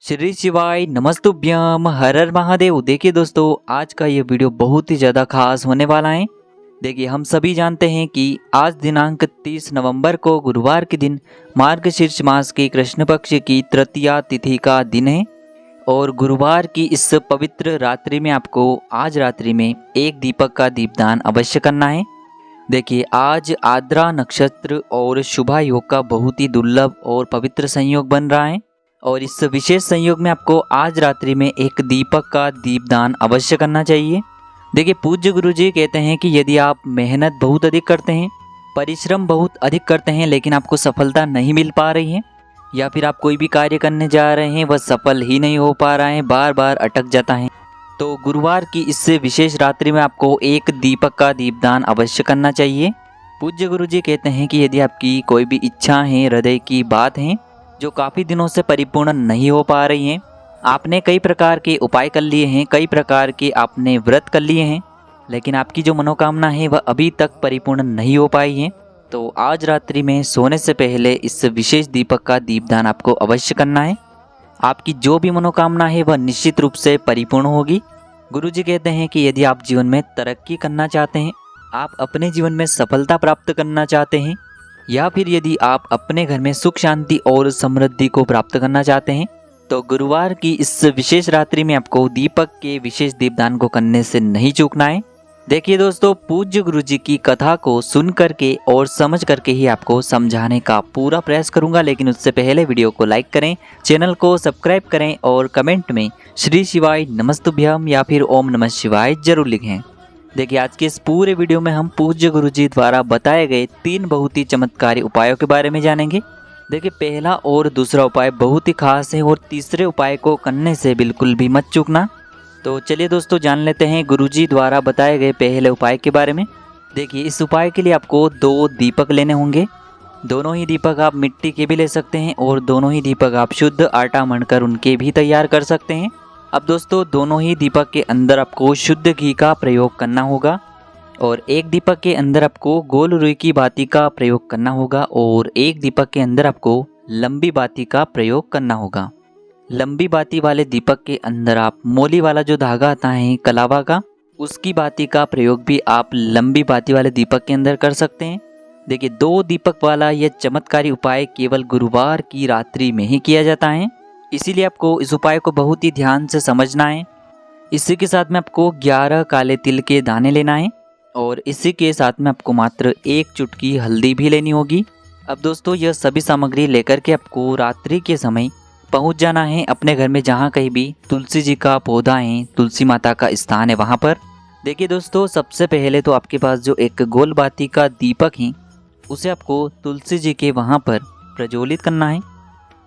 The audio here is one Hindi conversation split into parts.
श्री शिवाय नमस्तुभ्यम हर हर महादेव। देखिए दोस्तों, आज का ये वीडियो बहुत ही ज़्यादा खास होने वाला है। देखिए, हम सभी जानते हैं कि आज दिनांक 30 नवंबर को गुरुवार के दिन मार्गशीर्ष मास की कृष्ण पक्ष की तृतीया तिथि का दिन है। और गुरुवार की इस पवित्र रात्रि में आपको आज रात्रि में एक दीपक का दीपदान अवश्य करना है। देखिए, आज आद्रा नक्षत्र और शुभा योग का बहुत ही दुर्लभ और पवित्र संयोग बन रहा है। और इस विशेष संयोग में आपको आज रात्रि में एक दीपक का दीपदान अवश्य करना चाहिए। देखिए, पूज्य गुरुजी कहते हैं कि यदि आप मेहनत बहुत अधिक करते हैं, परिश्रम बहुत अधिक करते हैं, लेकिन आपको सफलता नहीं मिल पा रही है, या फिर आप कोई भी कार्य करने जा रहे हैं वह सफल ही नहीं हो पा रहा है, बार बार अटक जाता है, तो गुरुवार की इस विशेष रात्रि में आपको एक दीपक का दीपदान अवश्य करना चाहिए। पूज्य गुरुजी कहते हैं कि यदि आपकी कोई भी इच्छा है, हृदय की बात है जो काफ़ी दिनों से परिपूर्ण नहीं हो पा रही हैं, आपने कई प्रकार के उपाय कर लिए हैं, कई प्रकार के आपने व्रत कर लिए हैं, लेकिन आपकी जो मनोकामना है वह अभी तक परिपूर्ण नहीं हो पाई है, तो आज रात्रि में सोने से पहले इस विशेष दीपक का दीपदान आपको अवश्य करना है। आपकी जो भी मनोकामना है वह निश्चित रूप से परिपूर्ण होगी। गुरुजी कहते हैं कि यदि आप जीवन में तरक्की करना चाहते हैं, आप अपने जीवन में सफलता प्राप्त करना चाहते हैं, या फिर यदि आप अपने घर में सुख शांति और समृद्धि को प्राप्त करना चाहते हैं, तो गुरुवार की इस विशेष रात्रि में आपको दीपक के विशेष दीपदान को करने से नहीं चूकना है। देखिए दोस्तों, पूज्य गुरुजी की कथा को सुन करके और समझ करके ही आपको समझाने का पूरा प्रयास करूंगा, लेकिन उससे पहले वीडियो को लाइक करें, चैनल को सब्सक्राइब करें और कमेंट में श्री शिवाय नमस्तुभ्यम या फिर ओम नमः शिवाय जरूर लिखें। देखिए, आज के इस पूरे वीडियो में हम पूज्य गुरुजी द्वारा बताए गए 3 बहुत ही चमत्कारी उपायों के बारे में जानेंगे। देखिए, पहला और दूसरा उपाय बहुत ही खास है और तीसरे उपाय को करने से बिल्कुल भी मत चूकना। तो चलिए दोस्तों, जान लेते हैं गुरुजी द्वारा बताए गए पहले उपाय के बारे में। देखिए, इस उपाय के लिए आपको 2 दीपक लेने होंगे। दोनों ही दीपक आप मिट्टी के भी ले सकते हैं और दोनों ही दीपक आप शुद्ध आटा मढ़कर उनके भी तैयार कर सकते हैं। अब दोस्तों, दोनों ही दीपक के अंदर आपको शुद्ध घी का प्रयोग करना होगा और एक दीपक के अंदर आपको गोल रुई की बाती का प्रयोग करना होगा और एक दीपक के अंदर आपको लंबी बाती का प्रयोग करना होगा। लंबी बाती वाले दीपक के अंदर आप मोली वाला जो धागा आता है कलावा का, उसकी बाती का प्रयोग भी आप लंबी बाती वाले दीपक के अंदर कर सकते हैं। देखिए, 2 दीपक वाला यह चमत्कारी उपाय केवल गुरुवार की रात्रि में ही किया जाता है, इसीलिए आपको इस उपाय को बहुत ही ध्यान से समझना है। इसी के साथ में आपको 11 काले तिल के दाने लेना है और इसी के साथ में आपको मात्र 1 चुटकी हल्दी भी लेनी होगी। अब दोस्तों, यह सभी सामग्री लेकर के आपको रात्रि के समय पहुंच जाना है अपने घर में, जहां कहीं भी तुलसी जी का पौधा है, तुलसी माता का स्थान है, वहां पर। देखिए दोस्तों, सबसे पहले तो आपके पास जो एक गोल बाती का दीपक है उसे आपको तुलसी जी के वहां पर प्रज्वलित करना है।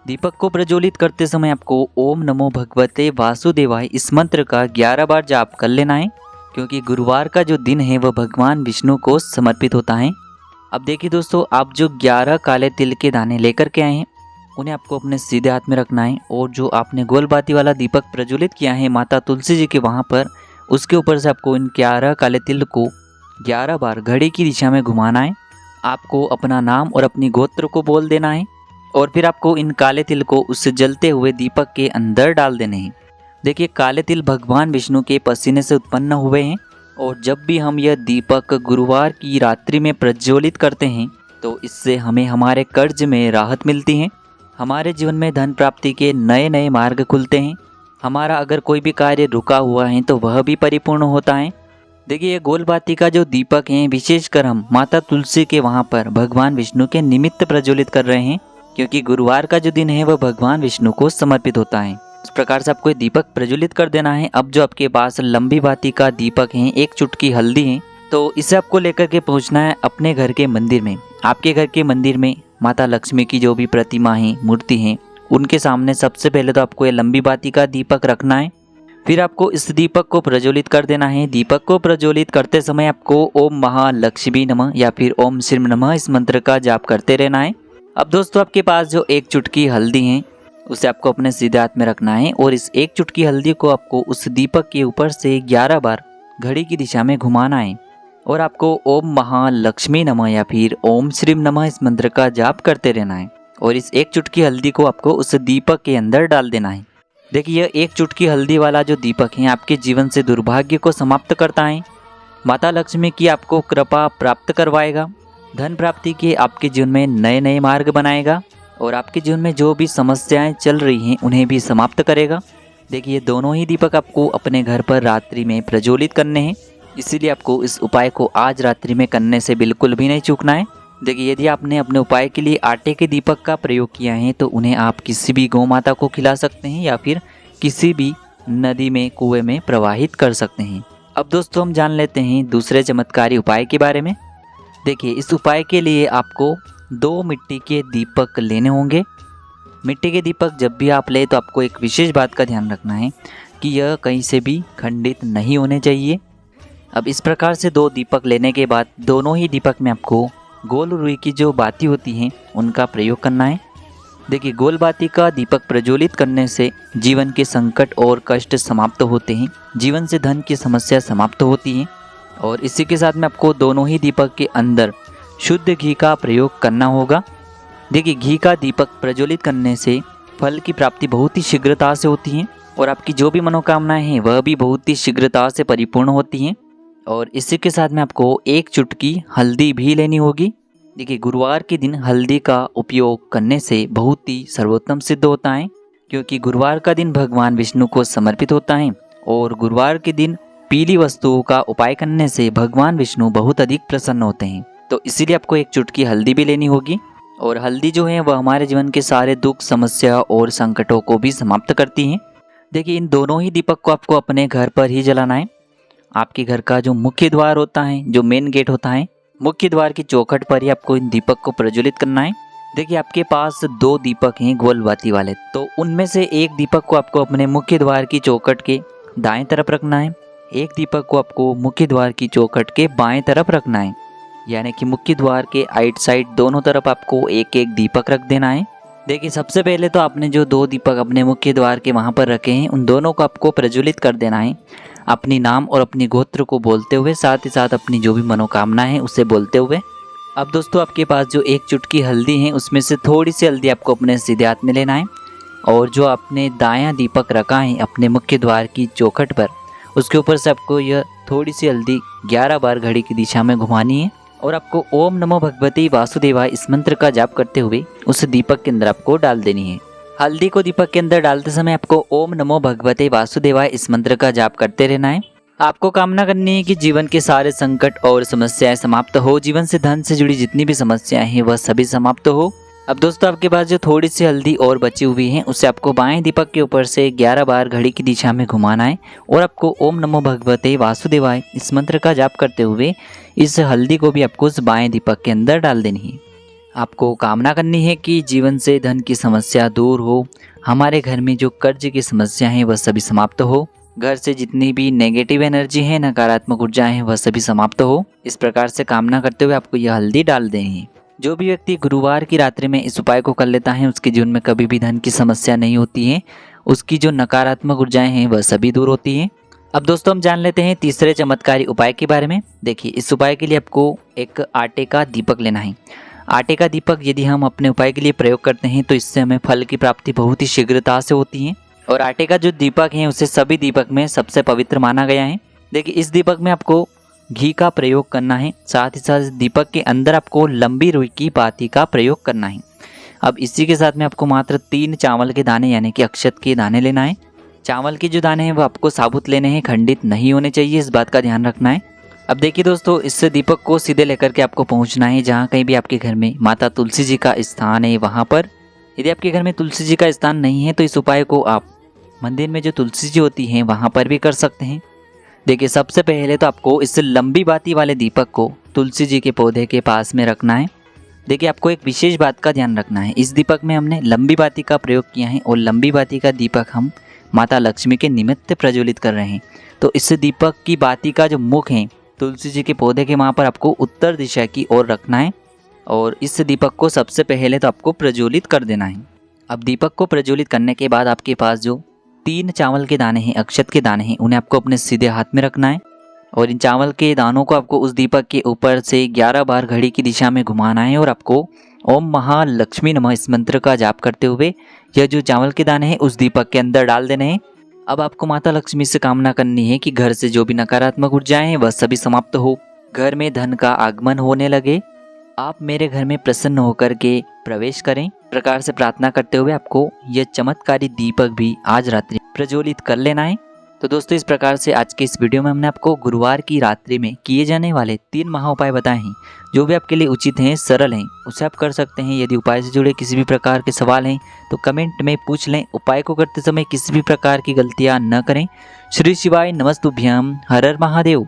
दीपक को प्रज्वलित करते समय आपको ओम नमो भगवते वासुदेवाय इस मंत्र का 11 बार जाप कर लेना है, क्योंकि गुरुवार का जो दिन है वह भगवान विष्णु को समर्पित होता है। अब देखिए दोस्तों, आप जो 11 काले तिल के दाने लेकर के आए हैं उन्हें आपको अपने सीधे हाथ में रखना है और जो आपने गोल बाती वाला दीपक प्रज्वलित किया है माता तुलसी जी के वहाँ पर, उसके ऊपर से आपको इन 11 काले तिल को 11 बार घड़ी की दिशा में घुमाना है। आपको अपना नाम और अपनी गोत्र को बोल देना है और फिर आपको इन काले तिल को उस जलते हुए दीपक के अंदर डाल देने हैं। देखिए, काले तिल भगवान विष्णु के पसीने से उत्पन्न हुए हैं और जब भी हम यह दीपक गुरुवार की रात्रि में प्रज्वलित करते हैं तो इससे हमें हमारे कर्ज में राहत मिलती है, हमारे जीवन में धन प्राप्ति के नए नए मार्ग खुलते हैं, हमारा अगर कोई भी कार्य रुका हुआ है तो वह भी परिपूर्ण होता है। देखिए, ये गोल बाती का जो दीपक है विशेषकर हम माता तुलसी के वहाँ पर भगवान विष्णु के निमित्त प्रज्वलित कर रहे हैं, क्योंकि गुरुवार का जो दिन है वह भगवान विष्णु को समर्पित होता है। इस प्रकार से आपको दीपक प्रज्वलित कर देना है। अब जो आपके पास लंबी बाती का दीपक है, 1 चुटकी हल्दी है, तो इसे आपको लेकर के पहुंचना है अपने घर के मंदिर में। आपके घर के मंदिर में माता लक्ष्मी की जो भी प्रतिमा है, मूर्ति है, उनके सामने सबसे पहले तो आपको ये लंबी बाती का दीपक रखना है। फिर आपको इस दीपक को प्रज्वलित कर देना है। दीपक को प्रज्वलित करते समय आपको ओम महालक्ष्मी नमः या फिर ओम श्री नमः इस मंत्र का जाप करते रहना है। अब दोस्तों, आपके पास जो 1 चुटकी हल्दी है उसे आपको अपने सीधे हाथ में रखना है और इस 1 चुटकी हल्दी को आपको उस दीपक के ऊपर से 11 बार घड़ी की दिशा में घुमाना है और आपको ओम महालक्ष्मी नमः या फिर ओम श्री नमः इस मंत्र का जाप करते रहना है और इस 1 चुटकी हल्दी को आपको उस दीपक के अंदर डाल देना है। देखिए यह एक चुटकी हल्दी वाला जो दीपक है आपके जीवन से दुर्भाग्य को समाप्त करता है, माता लक्ष्मी की आपको कृपा प्राप्त करवाएगा, धन प्राप्ति के आपके जीवन में नए नए मार्ग बनाएगा और आपके जीवन में जो भी समस्याएं चल रही हैं उन्हें भी समाप्त करेगा। देखिए ये दोनों ही दीपक आपको अपने घर पर रात्रि में प्रज्वलित करने हैं, इसीलिए आपको इस उपाय को आज रात्रि में करने से बिल्कुल भी नहीं चूकना है। देखिए यदि आपने अपने उपाय के लिए आटे के दीपक का प्रयोग किया है तो उन्हें आप किसी भी गौ माता को खिला सकते हैं या फिर किसी भी नदी में कुएं में प्रवाहित कर सकते हैं। अब दोस्तों हम जान लेते हैं दूसरे चमत्कारी उपाय के बारे में। देखिए इस उपाय के लिए आपको 2 मिट्टी के दीपक लेने होंगे। मिट्टी के दीपक जब भी आप ले तो आपको एक विशेष बात का ध्यान रखना है कि यह कहीं से भी खंडित नहीं होने चाहिए। अब इस प्रकार से 2 दीपक लेने के बाद दोनों ही दीपक में आपको गोल रुई की जो बाती होती हैं उनका प्रयोग करना है। देखिए गोल बाती का दीपक प्रज्वलित करने से जीवन के संकट और कष्ट समाप्त होते हैं, जीवन से धन की समस्या समाप्त होती है। और इसी के साथ में आपको दोनों ही दीपक के अंदर शुद्ध घी का प्रयोग करना होगा। देखिए घी का दीपक प्रज्वलित करने से फल की प्राप्ति बहुत ही शीघ्रता से होती है और आपकी जो भी मनोकामनाएं हैं वह भी बहुत ही शीघ्रता से परिपूर्ण होती हैं। और इसी के साथ में आपको 1 चुटकी हल्दी भी लेनी होगी। देखिए गुरुवार के दिन हल्दी का उपयोग करने से बहुत ही सर्वोत्तम सिद्ध होता है, क्योंकि गुरुवार का दिन भगवान विष्णु को समर्पित होता है और गुरुवार के दिन पीली वस्तुओं का उपाय करने से भगवान विष्णु बहुत अधिक प्रसन्न होते हैं। तो इसीलिए आपको 1 चुटकी हल्दी भी लेनी होगी। और हल्दी जो है वह हमारे जीवन के सारे दुख, समस्या और संकटों को भी समाप्त करती हैं। देखिए इन दोनों ही दीपक को आपको अपने घर पर ही जलाना है। आपके घर का जो मुख्य द्वार होता है, जो मेन गेट होता है, मुख्य द्वार की चौखट पर ही आपको इन दीपक को प्रज्वलित करना है। देखिए आपके पास 2 दीपक हैं गोल बाती वाले, तो उनमें से 1 दीपक को आपको अपने मुख्य द्वार की चौखट के दाएं तरफ रखना है, 1 दीपक को आपको मुख्य द्वार की चौखट के बाएं तरफ रखना है। यानी कि मुख्य द्वार के आइट साइड दोनों तरफ आपको 1-1 दीपक रख देना है। देखिए सबसे पहले तो आपने जो 2 दीपक अपने मुख्य द्वार के वहाँ पर रखे हैं उन दोनों को आपको प्रज्वलित कर देना है, अपनी नाम और अपनी गोत्र को बोलते हुए, साथ ही साथ अपनी जो भी मनोकामना है उसे बोलते हुए। अब दोस्तों आपके पास जो 1 चुटकी हल्दी है उसमें से थोड़ी सी हल्दी आपको अपने सीधे हाथ में लेना है और जो आपने दायां दीपक रखा है अपने मुख्य द्वार की चौखट पर, उसके ऊपर से आपको यह थोड़ी सी हल्दी 11 बार घड़ी की दिशा में घुमानी है और आपको ओम नमो भगवते वासुदेवाय इस मंत्र का जाप करते हुए उस दीपक के अंदर आपको डाल देनी है। हल्दी को दीपक के अंदर डालते समय आपको ओम नमो भगवते वासुदेवाय इस मंत्र का जाप करते रहना है। आपको कामना करनी है कि जीवन के सारे संकट और समस्याएं समाप्त हो, जीवन से धन से जुड़ी जितनी भी समस्याएं हैं वह सभी समाप्त हो। अब दोस्तों आपके पास जो थोड़ी सी हल्दी और बची हुई है उसे आपको बाएं दीपक के ऊपर से 11 बार घड़ी की दिशा में घुमाना है और आपको ओम नमो भगवते वासुदेवाय इस मंत्र का जाप करते हुए इस हल्दी को भी आपको उस बाएं दीपक के अंदर डाल देनी है। आपको कामना करनी है कि जीवन से धन की समस्या दूर हो, हमारे घर में जो कर्ज की समस्या है वह सभी समाप्त हो, घर से जितनी भी नेगेटिव एनर्जी है, नकारात्मक ऊर्जा है वह सभी समाप्त हो। इस प्रकार से कामना करते हुए आपको यह हल्दी डाल देनी है। जो भी व्यक्ति गुरुवार की रात्रि में इस उपाय को कर लेता है उसके जीवन में कभी भी धन की समस्या नहीं होती है, उसकी जो नकारात्मक ऊर्जाएं हैं वह सभी दूर होती हैं। अब दोस्तों हम जान लेते हैं तीसरे चमत्कारी उपाय के बारे में। देखिए इस उपाय के लिए आपको एक आटे का दीपक लेना है। आटे का दीपक यदि हम अपने उपाय के लिए प्रयोग करते हैं तो इससे हमें फल की प्राप्ति बहुत ही शीघ्रता से होती है और आटे का जो दीपक है उसे सभी दीपक में सबसे पवित्र माना गया है। देखिए इस दीपक में आपको घी का प्रयोग करना है, साथ ही साथ दीपक के अंदर आपको लंबी रुई की बाती का प्रयोग करना है। अब इसी के साथ में आपको मात्र 3 चावल के दाने यानी कि अक्षत के दाने लेना है। चावल के जो दाने हैं वो आपको साबुत लेने हैं, खंडित नहीं होने चाहिए, इस बात का ध्यान रखना है। अब देखिए दोस्तों इस दीपक को सीधे लेकर के आपको पहुंचना है जहाँ कहीं भी आपके घर में माता तुलसी जी का स्थान है वहाँ पर। यदि आपके घर में तुलसी जी का स्थान नहीं है तो इस उपाय को आप मंदिर में जो तुलसी जी होती हैं वहाँ पर भी कर सकते हैं। देखिए सबसे पहले तो आपको इस लंबी बाती वाले दीपक को तुलसी जी के पौधे के पास में रखना है। देखिए आपको एक विशेष बात का ध्यान रखना है, इस दीपक में हमने लंबी बाती का प्रयोग किया है और लंबी बाती का दीपक हम माता लक्ष्मी के निमित्त प्रज्वलित कर रहे हैं। तो इस दीपक की बाती का जो मुख है तुलसी जी के पौधे के वहाँ पर आपको उत्तर दिशा की ओर रखना है और इस दीपक को सबसे पहले तो आपको प्रज्वलित कर देना है। अब दीपक को प्रज्वलित करने के बाद आपके पास जो 3 चावल के दाने हैं, अक्षत के दाने हैं, उन्हें आपको अपने सीधे हाथ में रखना है और इन चावल के दानों को आपको उस दीपक के ऊपर से 11 बार घड़ी की दिशा में घुमाना है और आपको ओम महालक्ष्मी नमः इस मंत्र का जाप करते हुए यह जो चावल के दाने हैं उस दीपक के अंदर डाल देने हैं। अब आपको माता लक्ष्मी से कामना करनी है कि घर से जो भी नकारात्मक ऊर्जाएं हैं वह सभी समाप्त हो, घर में धन का आगमन होने लगे, आप मेरे घर में प्रसन्न होकर के प्रवेश करें। इस प्रकार से प्रार्थना करते हुए आपको यह चमत्कारी दीपक भी आज रात्रि प्रज्वलित कर लेना है। तो दोस्तों इस प्रकार से आज के इस वीडियो में हमने आपको गुरुवार की रात्रि में किए जाने वाले 3 महा उपाय बताए हैं, जो भी आपके लिए उचित हैं, सरल हैं, उसे आप कर सकते हैं। यदि उपाय से जुड़े किसी भी प्रकार के सवाल हैं तो कमेंट में पूछ लें। उपाय को करते समय किसी भी प्रकार की गलतियां न करें। श्री शिवाय नमस्तुभ्यम। हर हर महादेव।